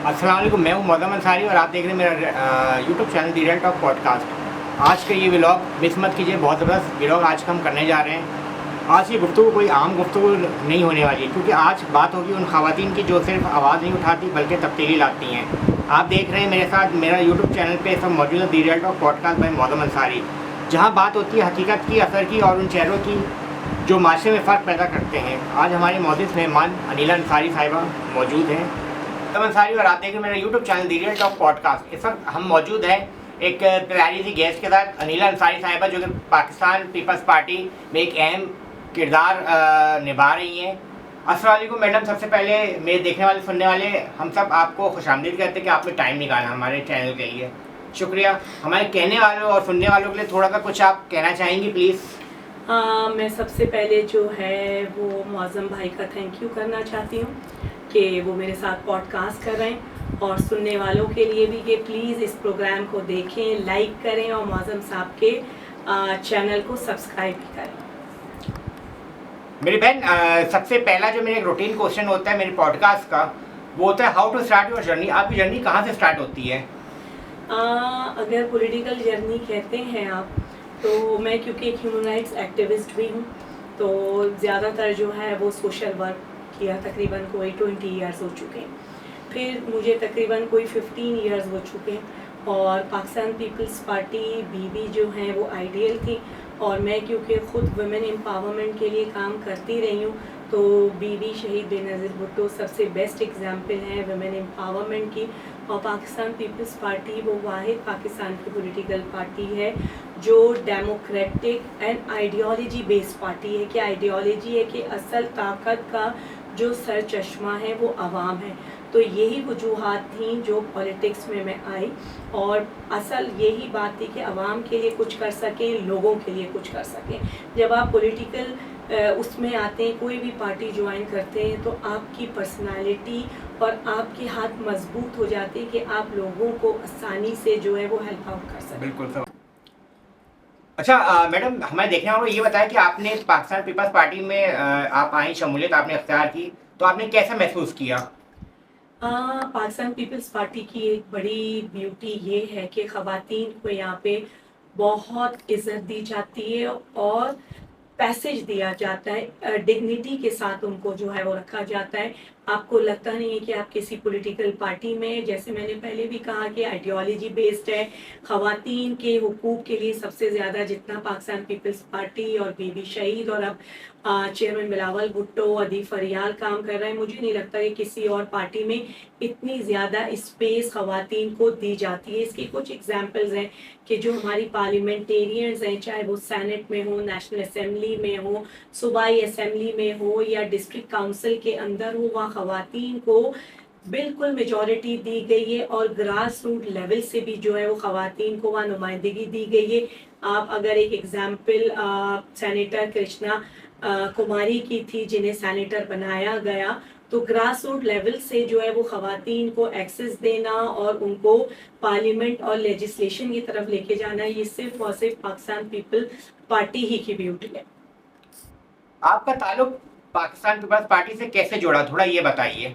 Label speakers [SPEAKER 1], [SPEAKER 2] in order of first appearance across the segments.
[SPEAKER 1] अस्सलाम वालेकुम, मैं हूं मौज़म अंसारी और आप देख रहे हैं मेरा यूट्यूब चैनल दी रियल टॉक पॉडकास्ट। आज का ये व्लॉग मिस मत कीजिए, बहुत ज़बरदस्त व्लॉग आज का हम करने जा रहे हैं। आज की गुफ्तगू कोई आम गुफ्तगू नहीं होने वाली, क्योंकि आज बात होगी उन ख़वातीन की जो सिर्फ आवाज़ नहीं उठाती बल्कि तब्दीली लाती हैं। आप देख रहे हैं मेरे साथ मेरा यूट्यूब चैनल पर सब मौजूद है the real talk podcast by Mauzam Ansari, जहाँ बात होती है हकीकत की, असर की और उन चेहरों की जो माशरे में फ़र्क पैदा करते हैं। आज हमारे मौजूद मेहमान अनिला अंसारी साहिबा मौजूद हैं अंसारी, और आप देखें मेरा यूट्यूब चैनल दी रियल टॉक पॉडकास्ट। इस वक्त हम मौजूद हैं एक प्यारी सी गेस्ट के साथ, अनिला अंसारी साहिबा, जो कि पाकिस्तान पीपल्स पार्टी में एक अहम किरदार निभा रही हैं। अस्सलाम वालेकुम मैडम, सबसे पहले मेरे देखने वाले सुनने वाले हम सब आपको खुशामदीद कहते हैं कि आपने टाइम निकाला हमारे चैनल के लिए, शुक्रिया। हमारे कहने वालों और सुनने वालों के लिए थोड़ा सा कुछ आप कहना चाहेंगी प्लीज़?
[SPEAKER 2] मैं सबसे पहले जो है वो मौज़म भाई का थैंक यू करना चाहती हूँ कि वो मेरे साथ पॉडकास्ट कर रहे हैं, और सुनने वालों के लिए भी कि प्लीज़ इस प्रोग्राम को देखें, लाइक करें और मौज़म साहब के चैनल को सब्सक्राइब भी करें।
[SPEAKER 1] मेरी बहन, सबसे पहला जो मेरा रूटीन क्वेश्चन होता है मेरे पॉडकास्ट का, वो होता है how to start your journey. आपकी जर्नी कहाँ से स्टार्ट होती है?
[SPEAKER 2] अगर पॉलिटिकल जर्नी कहते हैं आप, तो मैं क्योंकि एक ह्यूमन राइट्स एक्टिविस्ट भी हूँ, तो ज़्यादातर जो है वो सोशल वर्क किया, तकरीबन कोई 20 ईयर्स हो चुके हैं। फिर मुझे तकरीबन कोई 15 ईयर्स हो चुके हैं, और पाकिस्तान पीपल्स पार्टी बीबी जो हैं वो आइडियल थी, और मैं क्योंकि ख़ुद वुमेन एम्पावरमेंट के लिए काम करती रही हूँ, तो बीबी शहीद बेनज़ीर भुट्टो सबसे बेस्ट एग्जांपल हैं वुमेन एम्पावरमेंट की। और पाकिस्तान पीपल्स पार्टी वो वाहिद पाकिस्तान की पॉलिटिकल पार्टी है जो democratic and ideology based party है। कि आइडियोलॉजी है कि असल ताकत का जो सर चश्मा है वो आवाम है। तो यही वजूहात थी जो पॉलिटिक्स में मैं आई, और असल यही बात थी कि आवाम के लिए कुछ कर सकें, लोगों के लिए कुछ कर सकें। जब आप पॉलिटिकल उसमें आते हैं, कोई भी पार्टी ज्वाइन करते हैं, तो आपकी पर्सनालिटी और आपके हाथ मजबूत हो जाते हैं कि आप लोगों को आसानी से जो है वो हेल्प आउट कर सकें।
[SPEAKER 1] बिल्कुल सर। अच्छा मैडम, हमें देखने वालों को ये बताया कि आपने पाकिस्तान पीपल्स पार्टी में आप आई, शमूलियत आपने अख्तियार की, तो आपने कैसा महसूस किया?
[SPEAKER 2] पाकिस्तान पीपल्स पार्टी की एक बड़ी ब्यूटी ये है कि ख़वातीन को यहाँ पे बहुत इज़्ज़त दी जाती है और पैसेज दिया जाता है, डिग्निटी के साथ उनको जो है वो रखा जाता है। आपको लगता नहीं है कि आप किसी पॉलिटिकल पार्टी में, जैसे मैंने पहले भी कहा कि आइडियोलॉजी बेस्ड है। ख़वातीन के हुकूक के लिए सबसे ज़्यादा जितना पाकिस्तान पीपल्स पार्टी और बीबी शहीद और अब चेयरमैन बिलावल भुट्टो, अदीब फरियाल काम कर रहे हैं, मुझे नहीं लगता कि किसी और पार्टी में इतनी ज़्यादा स्पेस ख़वातीन को दी जाती है। इसकी कुछ एग्जांपल्स हैं कि जो हमारी पार्लियामेंटेरियंस हैं, चाहे वो सेनेट में हो, नेशनल असेंबली में हो, सूबाई असेंबली में हो या डिस्ट्रिक्ट काउंसिल के अंदर हो, वहाँ ख़वातीन को बिल्कुल मेजॉरिटी दी गई है, और ग्रास रूट लेवल से भी जो है वो ख़वातीन को वहाँ नुमाइंदगी दी गई है। आप अगर एक एग्जाम्पल सेनेटर कृष्णा कुमारी की थी, जिन्हें सेनेटर बनाया गया, तो ग्रास रूट लेवल से जो है वो ख़वातीन को एक्सेस देना और उनको पार्लियामेंट और लेजिस्लेशन की तरफ लेके जाना, ये सिर्फ और सिर्फ पाकिस्तान पीपल पार्टी ही की ब्यूटी है।
[SPEAKER 1] आपका ताल्लुक पाकिस्तान पीपल्स पार्टी से कैसे जुड़ा, थोड़ा ये बताइए।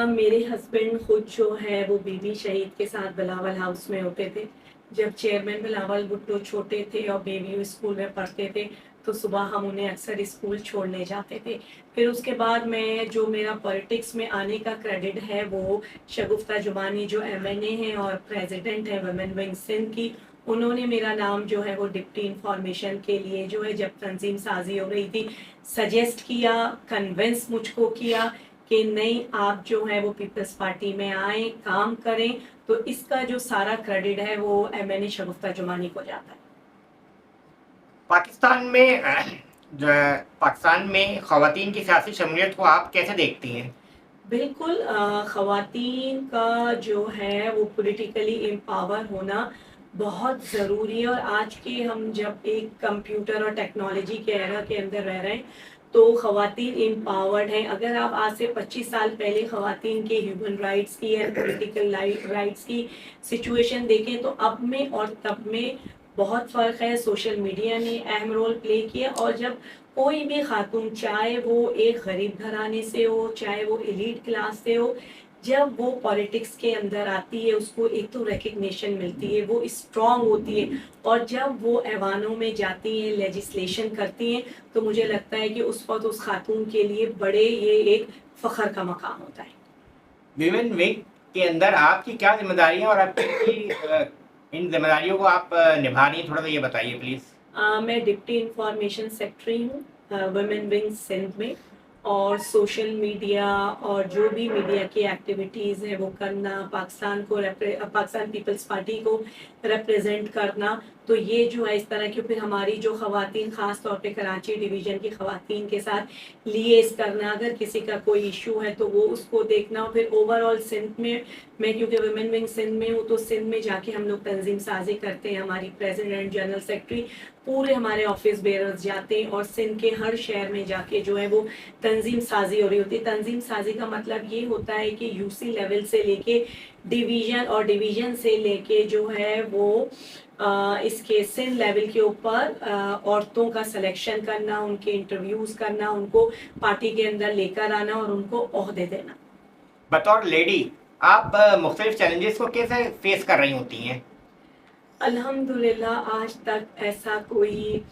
[SPEAKER 2] मेरे हस्बैंड खुद जो है वो बीबी शहीद के साथ बिलावल हाउस में होते थे। जब चेयरमैन बिलावल भुट्टो छोटे थे और बेबी स्कूल में पढ़ते थे, तो सुबह हम उन्हें अक्सर स्कूल छोड़ने जाते थे। फिर उसके बाद मैं जो मेरा पॉलिटिक्स में आने का क्रेडिट है वो शगुफ्ता जुमानी जो एमएनए हैं और प्रेसिडेंट है वुमेन विंग सिंध की, उन्होंने मेरा नाम जो है वो डिप्टी इंफॉर्मेशन के लिए जो है जब तंजीम साजी हो रही थी सजेस्ट किया, कन्विंस मुझको किया कि नहीं आप जो है वो पीपल्स पार्टी में आए, काम करें। तो इसका जो सारा क्रेडिट है वो एमएनए शगुफ्ता जुमानी को जाता है।
[SPEAKER 1] पाकिस्तान में ख़वातीन की सियासी शमूलियत को आप कैसे देखती हैं?
[SPEAKER 2] बिल्कुल, ख़वातीन का जो है वो पॉलिटिकली एम्पावर होना बहुत ज़रूरी है, और आज के हम जब एक कंप्यूटर और टेक्नोलॉजी के एरा के अंदर रह रहे हैं, तो ख़वातीन एम्पावर्ड हैं। अगर आप आज से 25 साल पहले ख़वातीन के ह्यूमन राइट्स की या पॉलिटिकल राइट्स की सिचुएशन देखें, तो अब में और तब में बहुत फ़र्क है। सोशल मीडिया ने अहम रोल प्ले किया, और जब कोई भी खातून, चाहे वो एक गरीब घराने से हो, चाहे वो एलीट क्लास से हो, जब वो पॉलिटिक्स के अंदर आती है उसको एक तो रिकग्निशन मिलती है, वो स्ट्रांग होती है, और जब वो ऐवानों में जाती हैं, लेजिस्लेशन करती हैं, तो मुझे लगता है कि उस वक्त उस खातून के लिए बड़े ये एक फ़ख्र का मकाम होता है।
[SPEAKER 1] विमेन विंग के अंदर आपकी क्या जिम्मेदारी है और आपकी इन जिम्मेदारियों को आप निभा रही हैं, थोड़ा सा ये बताइए प्लीज़।
[SPEAKER 2] मैं डिप्टी इंफॉर्मेशन सेक्रेटरी हूँ वुमेन विंग सिंध में, और सोशल मीडिया और जो भी मीडिया की एक्टिविटीज़ है वो करना, पाकिस्तान पीपल्स पार्टी को रिप्रेजेंट करना, तो ये जो है इस तरह की, फिर हमारी जो ख़वातीन ख़ास तौर पे कराची डिवीज़न की ख़वातीन के साथ लिएज़ करना, अगर किसी का कोई इशू है तो वो उसको देखना, और फिर ओवरऑल सिंध में मैं क्योंकि वुमेन विंग सिंध में हूँ तो सिंध में जाके हम लोग तंजीम साजी करते हैं, हमारी प्रेसिडेंट जनरल सेक्रेटरी पूरे हमारे ऑफिस बेरर्स जाते हैं और सिंध के हर शहर में जाके जो है वो तंजीम साजी हो रही होती है। तंजीम साजी का मतलब ये होता है कि यूसी लेवल से लेके डिवीज़न और डिवीज़न से लेके जो है वो इसके सिंध लेवल के ऊपर औरतों का सिलेक्शन करना, उनके इंटरव्यूज़ करना, उनको पार्टी के अंदर लेकर आना और उनको ओहदे देना।
[SPEAKER 1] बतौर लेडी आप मुख्तलिफ चैलेंजेस को कैसे फेस कर रही होती हैं?
[SPEAKER 2] अल्हम्दुलिल्लाह आज तक ऐसा कोई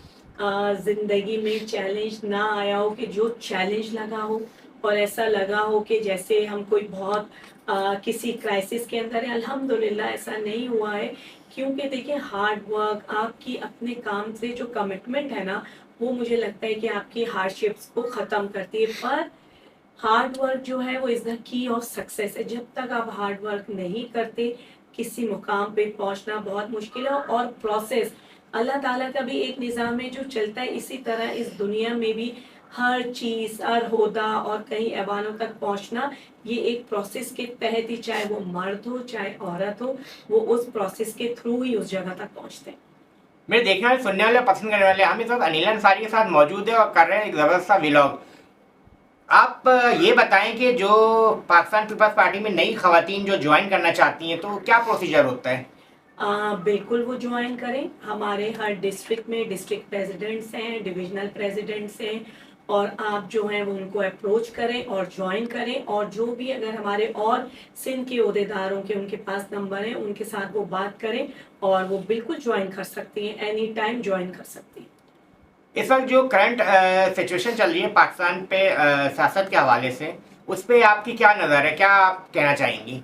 [SPEAKER 2] ज़िंदगी में चैलेंज ना आया हो कि जो चैलेंज लगा हो और ऐसा लगा हो कि जैसे हम कोई बहुत किसी क्राइसिस के अंदर है। अल्हम्दुलिल्लाह ऐसा नहीं हुआ है, क्योंकि देखिए हार्ड वर्क, आपकी अपने काम से जो कमिटमेंट है ना, वो मुझे लगता है कि आपकी हार्डशिप्स को ख़त्म करती है। पर हार्ड वर्क जो है वो is the key of success है। जब तक आप हार्ड वर्क नहीं करते, किसी मुकाम पे पहुंचना बहुत मुश्किल है। और प्रोसेस अल्लाह ताला का भी एक निज़ाम है जो चलता है, इसी तरह इस दुनिया में भी हर चीज़, हर होदा और कहीं ऐवानों तक पहुंचना ये एक प्रोसेस के तहत ही, चाहे वो मर्द हो चाहे औरत हो, वो उस प्रोसेस के थ्रू ही उस जगह तक पहुंचते हैं।
[SPEAKER 1] मेरे देखने वाले, सुनने वाले, पसंद करने वाले, हम इस वक्त अनिल अंसारी के साथ मौजूद है और कर रहे हैं एक ज़बरदस्त सा व्लॉग। आप ये बताएं कि जो पाकिस्तान पीपल्स पार्टी में नई खवातीन जो ज्वाइन करना चाहती हैं तो क्या प्रोसीजर होता है?
[SPEAKER 2] बिल्कुल वो ज्वाइन करें। हमारे हर डिस्ट्रिक्ट में डिस्ट्रिक्ट प्रेसिडेंट्स हैं, डिविजनल प्रेसिडेंट्स हैं, और आप जो हैं वो उनको अप्रोच करें और ज्वाइन करें। और जो भी अगर हमारे और सिंध के ओहदेदारों के उनके पास नंबर हैं, उनके साथ वो बात करें और वो बिल्कुल ज्वाइन कर सकती हैं, एनी टाइम ज्वाइन कर सकती हैं।
[SPEAKER 1] इस वक्त जो करंट सिचुएशन चल रही है पाकिस्तान पे सियासत के हवाले से, उस पर आपकी क्या नज़र है, क्या आप कहना चाहेंगी?